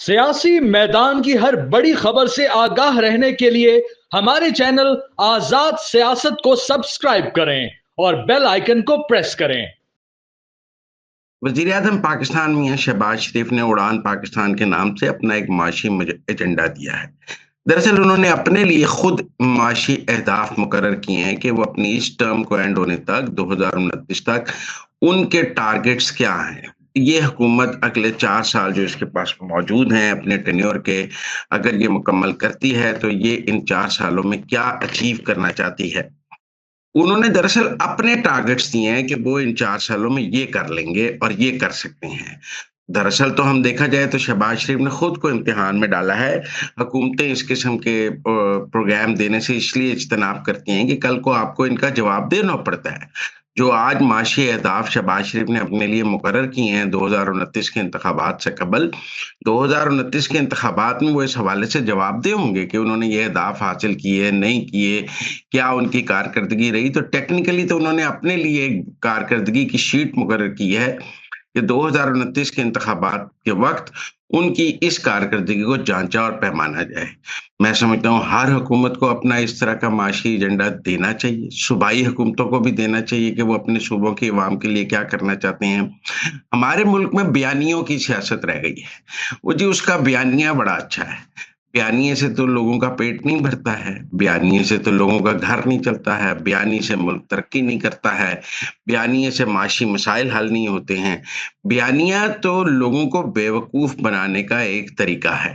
سیاسی میدان کی ہر بڑی خبر سے آگاہ رہنے کے لیے ہمارے چینل آزاد سیاست کو سبسکرائب کریں اور بیل آئیکن کو پریس کریں۔ وزیر اعظم پاکستان میاں شہباز شریف نے اڑان پاکستان کے نام سے اپنا ایک معاشی ایجنڈا دیا ہے۔ دراصل انہوں نے اپنے لیے خود معاشی اہداف مقرر کیے ہیں کہ وہ اپنی اس ٹرم کو اینڈ ہونے تک 2029 تک ان کے ٹارگٹس کیا ہیں۔ یہ حکومت اگلے 4 سال جو اس کے پاس موجود ہیں اپنے ٹینیور کے، اگر یہ مکمل کرتی ہے تو یہ ان 4 سالوں میں کیا اچیو کرنا چاہتی ہے۔ انہوں نے دراصل اپنے ٹارگٹس دیے ہیں کہ وہ ان 4 سالوں میں یہ کر لیں گے اور یہ کر سکتے ہیں۔ دراصل تو ہم دیکھا جائے تو شہباز شریف نے خود کو امتحان میں ڈالا ہے۔ حکومتیں اس قسم کے پروگرام دینے سے اس لیے اجتناب کرتی ہیں کہ کل کو آپ کو ان کا جواب دینا پڑتا ہے۔ جو آج معاشی اہداف شہباز شریف نے اپنے لیے مقرر کیے ہیں 2029 کے انتخابات سے قبل، 2029 کے انتخابات میں وہ اس حوالے سے جواب دہ ہوں گے کہ انہوں نے یہ اہداف حاصل کیے نہیں کیے، کیا ان کی کارکردگی رہی۔ تو ٹیکنیکلی تو انہوں نے اپنے لیے ایک کارکردگی کی شیٹ مقرر کی ہے کہ 2029 کے انتخابات کے وقت ان کی اس کارکردگی کو جانچا اور پیمانا جائے۔ میں سمجھتا ہوں ہر حکومت کو اپنا اس طرح کا معاشی ایجنڈا دینا چاہیے، صوبائی حکومتوں کو بھی دینا چاہیے کہ وہ اپنے صوبوں کی عوام کے لیے کیا کرنا چاہتے ہیں۔ ہمارے ملک میں بیانیوں کی سیاست رہ گئی ہے۔ وہ جی اس کا بیانیہ بڑا اچھا ہے، بیانیے سے تو لوگوں کا پیٹ نہیں بھرتا ہے، بیانیے سے تو لوگوں کا گھر نہیں چلتا ہے، بیانیے سے ملک ترقی نہیں کرتا ہے، بیانیے سے معاشی مسائل حل نہیں ہوتے ہیں۔ بیانیہ تو لوگوں کو بیوقوف بنانے کا ایک طریقہ ہے۔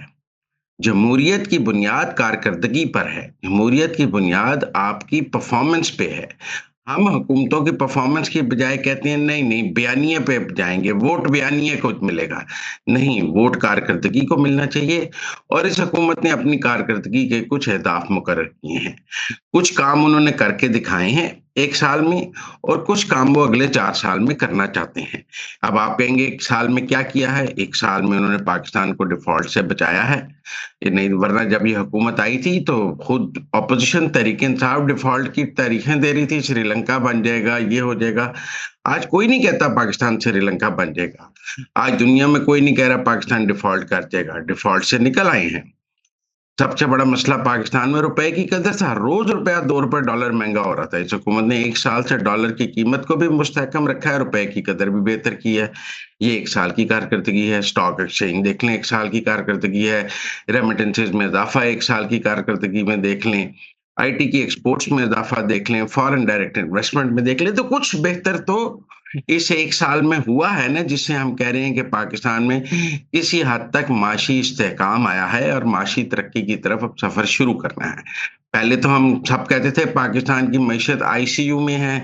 جمہوریت کی بنیاد کارکردگی پر ہے، جمہوریت کی بنیاد آپ کی پرفارمنس پہ ہے۔ ہم حکومتوں کی پرفارمنس کی بجائے کہتے ہیں نہیں بیانیے پہ جائیں گے، ووٹ بیانیے کو ملے گا۔ نہیں، ووٹ کارکردگی کو ملنا چاہیے۔ اور اس حکومت نے اپنی کارکردگی کے کچھ اہداف مقرر کیے ہیں، کچھ کام انہوں نے کر کے دکھائے ہیں 1 سال میں، اور کچھ کام وہ اگلے 4 سال میں کرنا چاہتے ہیں۔ اب آپ کہیں گے 1 سال میں کیا کیا ہے؟ 1 سال میں انہوں نے پاکستان کو ڈیفالٹ سے بچایا ہے۔ یہ نہیں، ورنہ جب یہ حکومت آئی تھی تو خود اپوزیشن تحریک انصاف ڈیفالٹ کی تاریخیں دے رہی تھی، سری لنکا بن جائے گا، یہ ہو جائے گا۔ آج کوئی نہیں کہتا پاکستان سری لنکا بن جائے گا۔ آج دنیا میں کوئی نہیں کہہ رہا پاکستان ڈیفالٹ کر جائے گا، ڈیفالٹ سے نکل آئے ہیں۔ سب سے بڑا مسئلہ پاکستان میں روپے کی قدر تھا، روز روپیہ 2 روپے ڈالر مہنگا ہو رہا تھا۔ اس حکومت نے 1 سال سے ڈالر کی قیمت کو بھی مستحکم رکھا ہے، روپے کی قدر بھی بہتر کی ہے۔ یہ 1 سال کی کارکردگی ہے۔ سٹاک ایکسچینج دیکھ لیں، 1 سال کی کارکردگی ہے۔ ریمیٹنسز میں اضافہ 1 سال کی کارکردگی میں دیکھ لیں، آئی ٹی کی ایکسپورٹس میں اضافہ دیکھ لیں، فارن ڈائریکٹ انویسٹمنٹ میں دیکھ لیں، تو کچھ بہتر تو اس 1 سال میں ہوا ہے نا، جس سے ہم کہہ رہے ہیں کہ پاکستان میں کسی حد تک معاشی استحکام آیا ہے اور معاشی ترقی کی طرف اب سفر شروع کرنا ہے۔ پہلے تو ہم سب کہتے تھے پاکستان کی معیشت آئی سی یو میں ہے،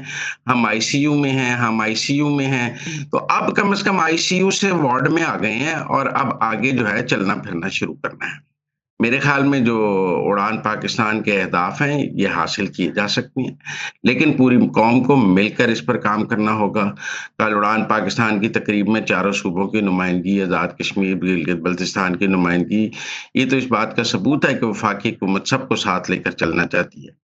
ہم آئی سی یو میں ہیں، ہم آئی سی یو میں ہیں، تو اب کم از کم آئی سی یو سے وارڈ میں آ گئے ہیں اور اب آگے جو ہے چلنا پھرنا شروع کرنا ہے۔ میرے خیال میں جو اڑان پاکستان کے اہداف ہیں یہ حاصل کیے جا سکتے ہیں، لیکن پوری قوم کو مل کر اس پر کام کرنا ہوگا۔ کل اڑان پاکستان کی تقریب میں چاروں صوبوں کی نمائندگی، آزاد کشمیر، گلگت بلتستان کی نمائندگی، یہ تو اس بات کا ثبوت ہے کہ وفاقی حکومت سب کو ساتھ لے کر چلنا چاہتی ہے۔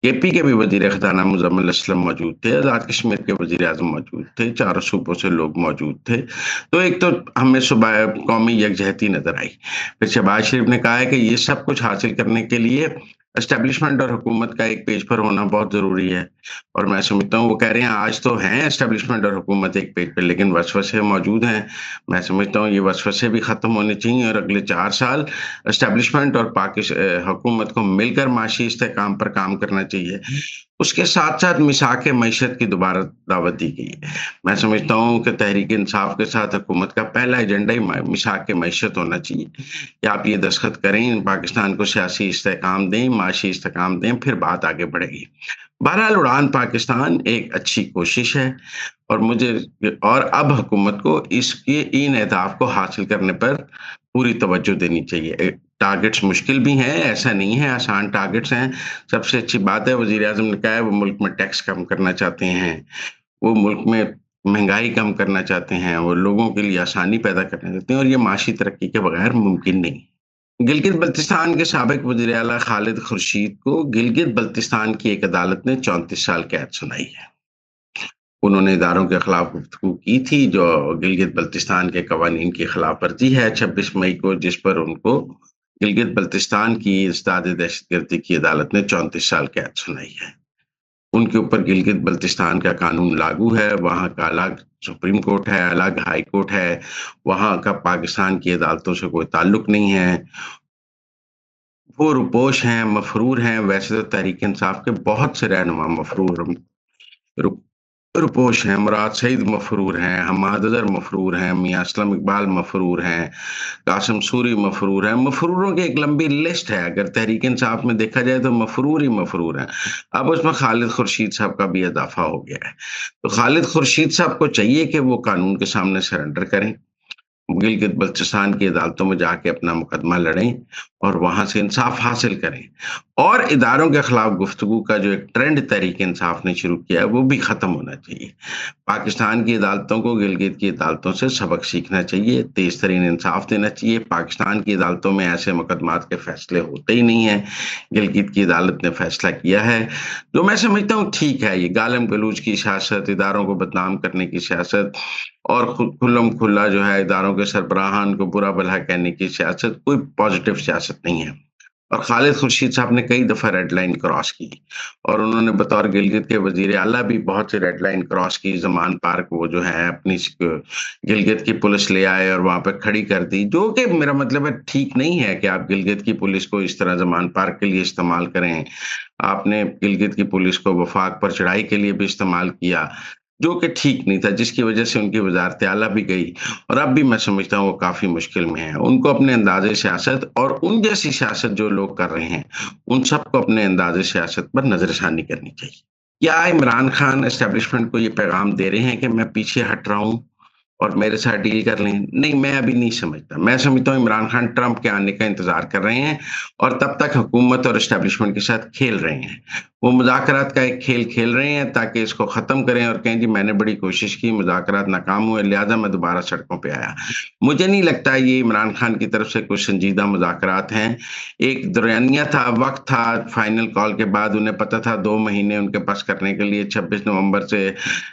کے پی کے بھی وزیر خزانہ مزمل اسلم موجود تھے، آزاد کشمیر کے وزیر اعظم موجود تھے، چاروں صوبوں سے لوگ موجود تھے۔ تو ایک تو ہمیں صوبہ قومی یکجہتی نظر آئی۔ پھر شہباز شریف نے کہا ہے کہ یہ سب کچھ حاصل کرنے کے لیے اسٹیبلشمنٹ اور حکومت کا ایک پیج پر ہونا بہت ضروری ہے، اور میں سمجھتا ہوں وہ کہہ رہے ہیں آج تو ہیں اسٹیبلشمنٹ اور حکومت ایک پیج پر، لیکن وسوسے موجود ہیں۔ میں سمجھتا ہوں یہ وسوسے بھی ختم ہونے چاہیے اور اگلے 4 سال اسٹیبلشمنٹ اور حکومت کو مل کر معاشی استحکام پر کام کرنا چاہیے۔ اس کے ساتھ ساتھ مساق معیشت کی دوبارہ دعوت دی گئی ہے۔ میں سمجھتا ہوں کہ تحریک انصاف کے ساتھ حکومت کا پہلا ایجنڈا ہی مساق معیشت ہونا چاہیے کہ آپ یہ دستخط کریں، پاکستان کو سیاسی استحکام دیں، معاشی استحکام دیں، پھر بات آگے بڑھے گی۔ بہرحال اڑان پاکستان ایک اچھی کوشش ہے، اور اب حکومت کو اس کے ان اہداف کو حاصل کرنے پر پوری توجہ دینی چاہیے۔ ٹارگٹس مشکل بھی ہیں، ایسا نہیں ہے آسان ٹارگٹس ہیں۔ سب سے اچھی بات ہے وزیر اعظم نے کہا ہے وہ ملک میں ٹیکس کم کرنا چاہتے ہیں، وہ ملک میں مہنگائی کم کرنا چاہتے ہیں، وہ لوگوں کے لیے آسانی پیدا کرنا چاہتے ہیں، اور یہ معاشی ترقی کے بغیر ممکن نہیں۔ گلگت بلتستان کے سابق وزیر اعلیٰ خالد خورشید کو گلگت بلتستان کی ایک عدالت نے 34 سال قید سنائی ہے۔ انہوں نے اداروں کے خلاف گفتگو کی تھی جو گلگت بلتستان کے قوانین کی خلاف ورزی ہے 26 مئی کو، جس پر ان کو گلگت بلتستان کی ازداد دہشت گردی کی عدالت نے 34 سال قید سنائی ہے۔ ان کے اوپر گلگت بلتستان کا قانون لاگو ہے، وہاں کا الگ سپریم کورٹ ہے، الگ ہائی کورٹ ہے، وہاں کا پاکستان کی عدالتوں سے کوئی تعلق نہیں ہے۔ وہ روپوش ہیں، مفرور ہیں۔ ویسے تو تحریک انصاف کے بہت سے رہنما روپوش ہیں۔ مراد سعید مفرور ہیں، حماد اظہر مفرور ہیں، میاں اسلم اقبال مفرور ہیں، قاسم سوری مفرور ہیں۔ مفروروں کی ایک لمبی لسٹ ہے، اگر تحریک انصاف میں دیکھا جائے تو مفرور ہی مفرور ہیں۔ اب اس میں خالد خورشید صاحب کا بھی اضافہ ہو گیا ہے، تو خالد خورشید صاحب کو چاہیے کہ وہ قانون کے سامنے سرنڈر کریں، گلگت بلتستان کی عدالتوں میں جا کے اپنا مقدمہ لڑیں اور وہاں سے انصاف حاصل کریں، اور اداروں کے خلاف گفتگو کا جو ایک ٹرینڈ تحریک انصاف نے شروع کیا ہے وہ بھی ختم ہونا چاہیے۔ پاکستان کی عدالتوں کو گلگت کی عدالتوں سے سبق سیکھنا چاہیے، تیز ترین انصاف دینا چاہیے۔ پاکستان کی عدالتوں میں ایسے مقدمات کے فیصلے ہوتے ہی نہیں ہیں۔ گلگت کی عدالت نے فیصلہ کیا ہے جو میں سمجھتا ہوں ٹھیک ہے۔ یہ گالم گلوچ کی سیاست، اداروں کو بدنام کرنے کی سیاست اور کھلم کھلا جو ہے اداروں کے سربراہان کو برا بھلا کہنے کی سیاست کوئی پازیٹیو سیاست نہیں ہے۔ اور خالد خورشید صاحب نے کئی دفعہ ریڈ لائن کراس کی، اور انہوں نے بطور گلگت کے وزیر اعلیٰ بھی بہت سی ریڈ لائن کراس کی۔ زمان پارک وہ جو ہے اپنی گلگت کی پولیس لے آئے اور وہاں پہ کھڑی کر دی، جو کہ میرا مطلب ہے ٹھیک نہیں ہے کہ آپ گلگت کی پولیس کو اس طرح زمان پارک کے لیے استعمال کریں۔ آپ نے گلگت کی پولیس کو وفاق پر چڑھائی کے لیے بھی استعمال کیا، جو کہ ٹھیک نہیں تھا، جس کی وجہ سے ان کی وزارت اعلیٰ بھی گئی، اور اب بھی میں سمجھتا ہوں وہ کافی مشکل میں ہیں۔ ان کو اپنے انداز سیاست اور ان جیسی سیاست جو لوگ کر رہے ہیں ان سب کو اپنے انداز سیاست پر نظر ثانی کرنی چاہیے۔ کیا عمران خان اسٹیبلشمنٹ کو یہ پیغام دے رہے ہیں کہ میں پیچھے ہٹ رہا ہوں اور میرے ساتھ ڈیل کر لیں؟ نہیں، میں ابھی نہیں سمجھتا۔ میں سمجھتا ہوں عمران خان ٹرمپ کے آنے کا انتظار کر رہے ہیں اور تب تک حکومت اور اسٹیبلشمنٹ کے ساتھ کھیل رہے ہیں۔ وہ مذاکرات کا ایک کھیل کھیل رہے ہیں تاکہ اس کو ختم کریں اور کہیں جی میں نے بڑی کوشش کی، مذاکرات ناکام ہوئے، لہٰذا میں دوبارہ سڑکوں پہ آیا۔ مجھے نہیں لگتا یہ عمران خان کی طرف سے کچھ سنجیدہ مذاکرات ہیں۔ ایک درمیانیہ تھا، وقت تھا، فائنل کال کے بعد انہیں پتہ تھا 2 مہینے ان کے پاس کرنے کے لیے، 26 نومبر سے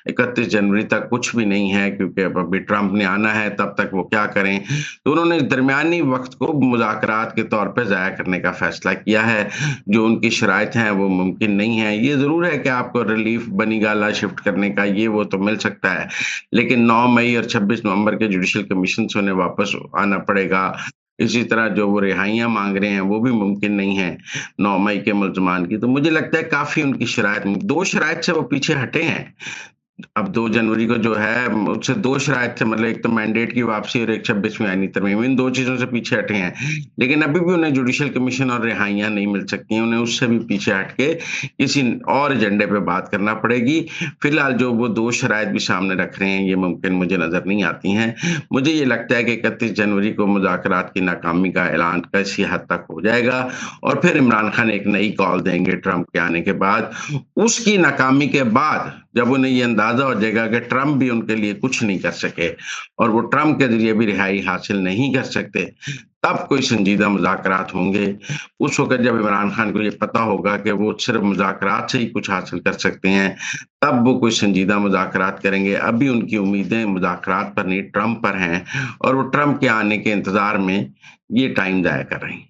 31 جنوری تک کچھ بھی نہیں ہے، کیونکہ ابھی ٹرمپ نے آنا ہے، تب تک وہ کیا کریں۔ تو انہوں نے درمیانی وقت کو مذاکرات کے طور پہ ضائع کرنے کا فیصلہ کیا ہے۔ جو ان کی شرائط ہیں وہ ممکن نہیں ہے۔ یہ ضرور ہے کہ آپ کو ریلیف بنی گالا شفٹ کرنے کا یہ وہ تو مل سکتا ہے، لیکن 9 مئی اور 26 نومبر کے جوڈیشل کمیشن سے انہیں واپس آنا پڑے گا۔ اسی طرح جو وہ رہائیاں مانگ رہے ہیں وہ بھی ممکن نہیں ہے 9 مئی کے ملزمان کی۔ تو مجھے لگتا ہے کافی ان کی شرائط، 2 شرائط سے وہ پیچھے ہٹے ہیں۔ اب 2 جنوری کو جو ہے اس سے 2 شرائط تھے، مطلب ایک تو مینڈیٹ کی واپسی اور ایک 26ویں آئینی ترمیم، ان 2 چیزوں سے پیچھے ہٹے ہیں، لیکن ابھی بھی انہیں جوڈیشل کمیشن اور رہائیاں نہیں مل سکتی ہیں۔ انہیں اس سے بھی پیچھے ہٹ کے کسی اور ایجنڈے پہ بات کرنا پڑے گی۔ فی الحال جو وہ 2 شرائط بھی سامنے رکھ رہے ہیں یہ ممکن مجھے نظر نہیں آتی ہیں۔ مجھے یہ لگتا ہے کہ 31 جنوری کو مذاکرات کی ناکامی کا اعلان کسی حد تک ہو جائے گا، اور پھر عمران خان ایک نئی کال دیں گے ٹرمپ کے آنے کے بعد۔ اس کی ناکامی کے بعد جب انہیں یہ اندازہ ہو جائے گا کہ ٹرمپ بھی ان کے لیے کچھ نہیں کر سکے اور وہ ٹرمپ کے ذریعے بھی رہائی حاصل نہیں کر سکتے، تب کوئی سنجیدہ مذاکرات ہوں گے۔ اس وقت جب عمران خان کو یہ پتا ہوگا کہ وہ صرف مذاکرات سے ہی کچھ حاصل کر سکتے ہیں، تب وہ کوئی سنجیدہ مذاکرات کریں گے۔ ابھی ان کی امیدیں مذاکرات پر نہیں، ٹرمپ پر ہیں، اور وہ ٹرمپ کے آنے کے انتظار میں یہ ٹائم ضائع کر رہے ہیں۔